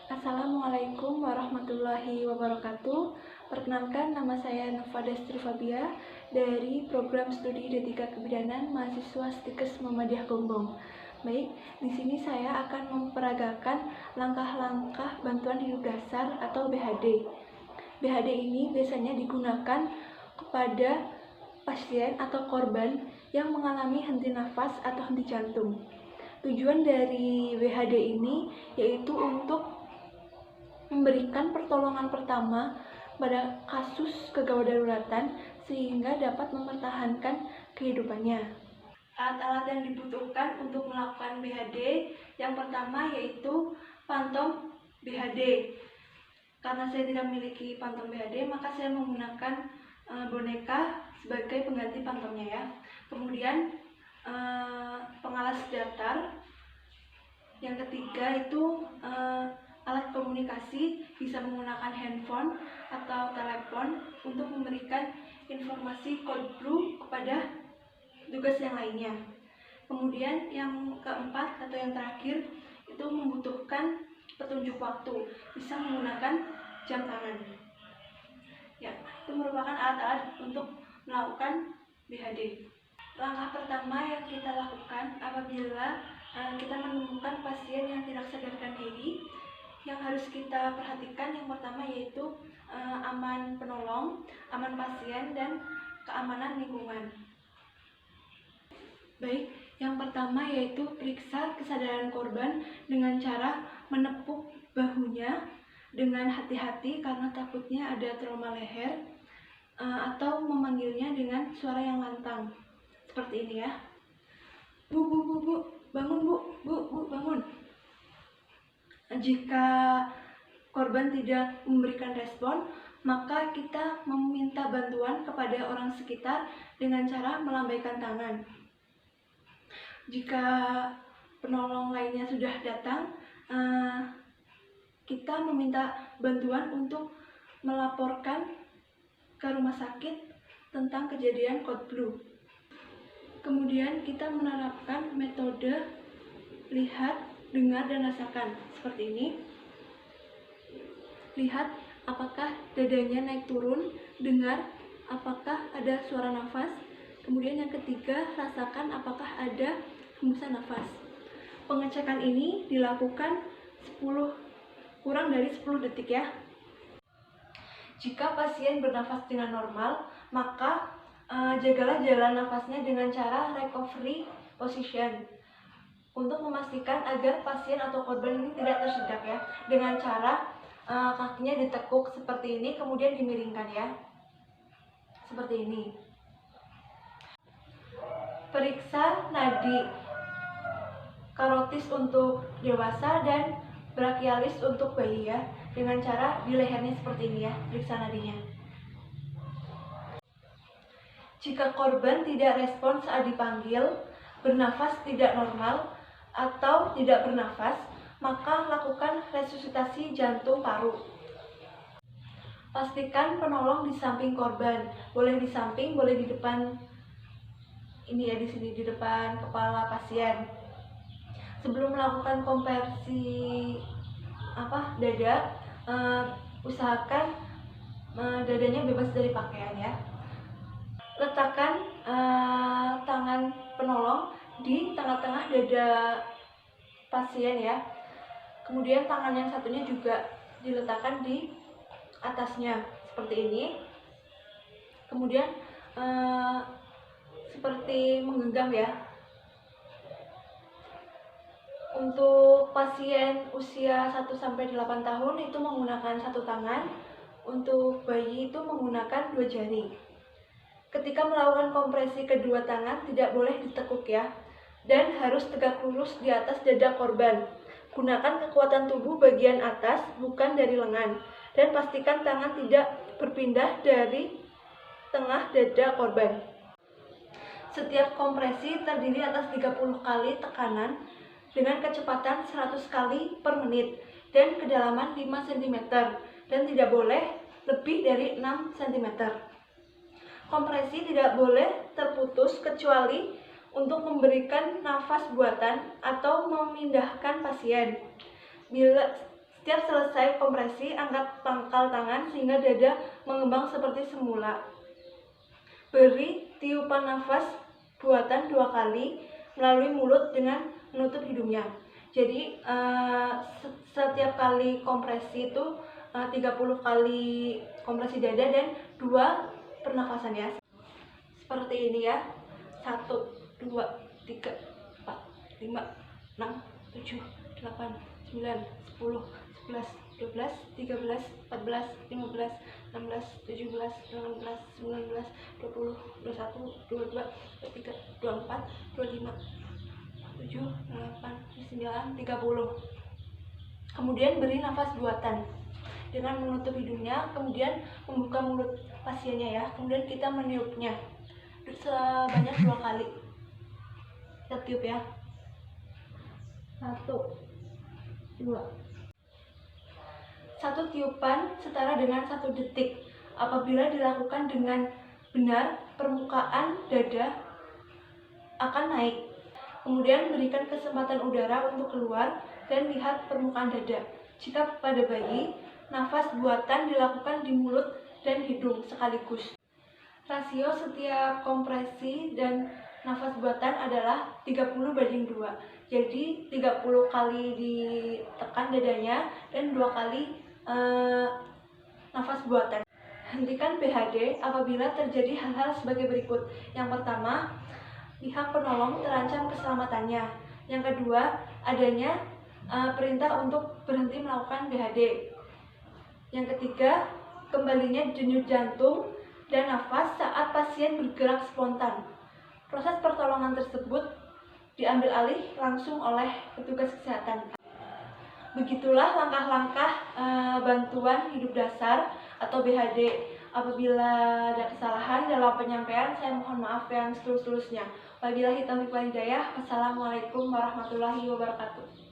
Assalamualaikum warahmatullahi wabarakatuh. Perkenalkan, nama saya Nova Destri Fabia dari Program Studi D3 Kebidanan Mahasiswa Stikes Muhammadiyah Gombong. Baik, di sini saya akan memperagakan langkah-langkah bantuan hidup dasar atau BHD. BHD ini biasanya digunakan kepada pasien atau korban yang mengalami henti nafas atau henti jantung. Tujuan dari BHD ini yaitu untuk memberikan pertolongan pertama pada kasus kegawat daruratan sehingga dapat mempertahankan kehidupannya. Alat-alat yang dibutuhkan untuk melakukan BHD yang pertama yaitu pantom BHD. Karena saya tidak memiliki pantom BHD, maka saya menggunakan boneka sebagai pengganti pantomnya ya. Kemudian pengalas datar. Yang ketiga itu alat komunikasi, bisa menggunakan handphone atau telepon untuk memberikan informasi code blue kepada tugas yang lainnya. Kemudian yang keempat atau yang terakhir itu membutuhkan petunjuk waktu, bisa menggunakan jam tangan. Ya, itu merupakan alat-alat untuk melakukan BHD. Langkah pertama yang kita lakukan apabila kita menemukan pasien yang tidak sadarkan diri, yang harus kita perhatikan yang pertama yaitu aman penolong, aman pasien, dan keamanan lingkungan. Baik, yang pertama yaitu periksa kesadaran korban dengan cara menepuk bahunya dengan hati-hati karena takutnya ada trauma leher, atau memanggilnya dengan suara yang lantang seperti ini ya. Bu, bangun bu, bangun. Jika korban tidak memberikan respon, maka kita meminta bantuan kepada orang sekitar dengan cara melambaikan tangan. Jika penolong lainnya sudah datang, kita meminta bantuan untuk melaporkan ke rumah sakit tentang kejadian code blue. Kemudian kita menerapkan metode lihat, dengar, dan rasakan seperti ini. Lihat apakah dadanya naik turun, dengar apakah ada suara nafas. Kemudian yang ketiga, rasakan apakah ada hembusan nafas. Pengecekan ini dilakukan kurang dari 10 detik ya. Jika pasien bernafas dengan normal, maka jagalah jalan nafasnya dengan cara recovery position untuk memastikan agar pasien atau korban ini tidak tersedak ya, dengan cara kakinya ditekuk seperti ini, kemudian dimiringkan ya, seperti ini. Periksa nadi karotis untuk dewasa dan brachialis untuk bayi ya, dengan cara di lehernya seperti ini ya, periksa nadinya. Jika korban tidak respon saat dipanggil, bernafas tidak normal, atau tidak bernafas, maka lakukan resusitasi jantung paru. Pastikan penolong di samping korban, boleh di samping, boleh di depan. Ini ya, di sini di depan kepala pasien. Sebelum melakukan kompresi dada, usahakan dadanya bebas dari pakaian ya. Letakkan tangan penolong di tengah-tengah dada pasien ya. Kemudian tangan yang satunya juga diletakkan di atasnya seperti ini. Kemudian seperti menggenggam ya. Untuk pasien usia 1-8 tahun itu menggunakan satu tangan. Untuk bayi itu menggunakan 2 jari. Ketika melakukan kompresi kedua tangan tidak boleh ditekuk ya, dan harus tegak lurus di atas dada korban. Gunakan kekuatan tubuh bagian atas, bukan dari lengan, dan pastikan tangan tidak berpindah dari tengah dada korban. Setiap kompresi terdiri atas 30 kali tekanan dengan kecepatan 100 kali per menit dan kedalaman 5 cm dan tidak boleh lebih dari 6 cm. Kompresi tidak boleh terputus kecuali untuk memberikan nafas buatan atau memindahkan pasien. Setiap selesai kompresi, angkat pangkal tangan sehingga dada mengembang seperti semula. Beri tiupan nafas buatan 2 kali melalui mulut dengan menutup hidungnya. Jadi setiap kali kompresi itu 30 kali kompresi dada dan 2 pernafasan ya. Seperti ini ya. 1, 2, 3, 4, 5, 6, 7, 8, 9, 10, 11, 12, 13, 14, 15, 16, 17, 18, 19, 20, 21, 22, 23, 24, 25, 7, 8, 9, 30. Kemudian beri nafas buatan dengan menutup hidungnya, kemudian membuka mulut pasiennya ya. Kemudian kita meniupnya sebanyak 2 kali. Kita tiup ya. 1, 2. 1 tiupan setara dengan 1 detik. Apabila dilakukan dengan benar, permukaan dada akan naik. Kemudian berikan kesempatan udara untuk keluar dan lihat permukaan dada. Jika pada bayi, nafas buatan dilakukan di mulut dan hidung sekaligus. Rasio setiap kompresi dan nafas buatan adalah 30:2. Jadi 30 kali ditekan dadanya dan 2 kali nafas buatan. Hentikan BHD apabila terjadi hal-hal sebagai berikut. Yang pertama, pihak penolong terancam keselamatannya. Yang kedua, adanya perintah untuk berhenti melakukan BHD. Yang ketiga, kembalinya denyut jantung dan nafas saat pasien bergerak spontan. Proses pertolongan tersebut diambil alih langsung oleh petugas kesehatan. Begitulah langkah-langkah bantuan hidup dasar atau BHD. Apabila ada kesalahan dalam penyampaian, saya mohon maaf yang setulus-tulusnya. Wabillahi taufiq wal hidayah. Wassalamualaikum warahmatullahi wabarakatuh.